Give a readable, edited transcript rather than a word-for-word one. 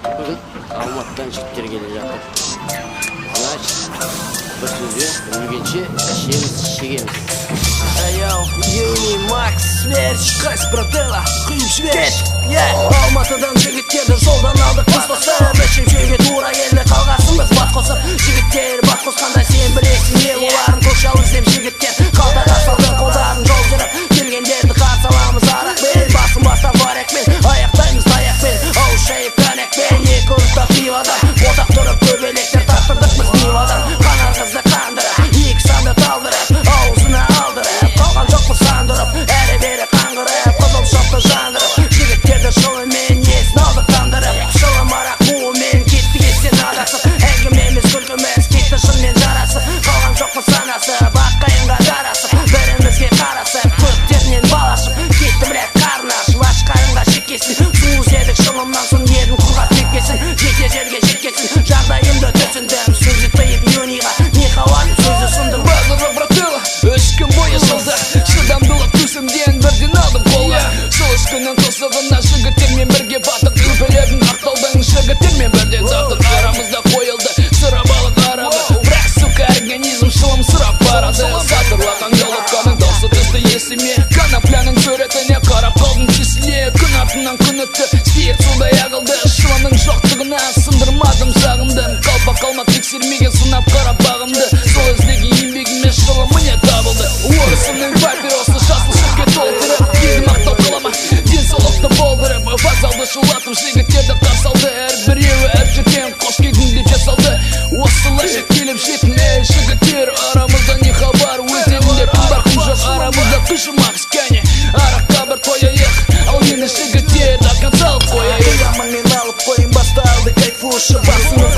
Bugün Almat'tan jigitler gelecek. Anaç bir sözü Ülgençi şegemiz. Yo, Uni, Max, Smerç, Kaç Bratella, Kuyup Smerç. Almatıdan jigitlerden soldan aldık biz dostlar. Beşinci tuğra geldi kalgasımız bat kosып. Jigitler bat kosqanda sen bilesin ne olarım. Koşal izlep jigitler kaltaga saldı kolların jol жүріп. Келгендерді қарсы аламыз арақпен. Басын бастап бар екпен, аяқтаймыз таяқпен. Ауышайып кәнекпен, екі ұрттап пивадан. Отақ тұрып көбелектер тартырдық біз пивадан. Қанар қызды қандырып, екі санды талдырып, аузына алдырып, қалған жоқпыз сандырып, әрі-бері қаңғырып, қызыл шоқты жандырып. Жігіттерді шылымен есін алдық тандырып, шылы марақ буымен кеттік естен адасып. Әңгімеміз күлкіміз кетті шынмен жарасып, қалған жоқпыз санасып, аққайынға жарасып, бірімізге қарасып, көктерінен балашып, кетті біләк қарны ашып, ашқайынға шеккесін. Су іздедік шылымнан соң едім құлға теккесін, жеке жерге жеткесін, жағдайымды түсіндім, сөзі тыйып Юниға не қауатым сөзі сұндым. Барлығы братыла, үш күн бойы жылды, шыдамдылық төсімден бірден алдым қолға. Сол үш күннің қысығына жігіттермен бірге баттық, үлпелерін ақтаудың жігіттермен бірден таптық. Арамызда қойылды сырабалық арабы, бірақ сука организм шылым сұрап барады. Сатырлаған головканың даусы түсті есіме, конопляның суретіне қарап қалдым тесіле. Күн артынан күн өтті, сейіт судай ағылды, шылымның жоқтығына сындырмадым сағымдым. Қалпа қалмақ тексермеген сынап қарап бағымды, сол іздеген еңбегіме шылым міне табылды. Орысымның папиросы жасыл шірке толтырып, едім ақтау қалама денсаулықты болдырып. Вокзалды шулатып жігіттерді қарсы алды, әрбіреуі әр жерден қош келдің деп жасалды. Осылайша келіп жеттім ей жігіттер, арамызда не хабар өтемінде кім бар кім жоқ, арамызда қышымақ кәне араққа бір тояйық, ал мені жігіттер до конца алып қояйық. Яманмен алып қойын басталды кайфушы, басыны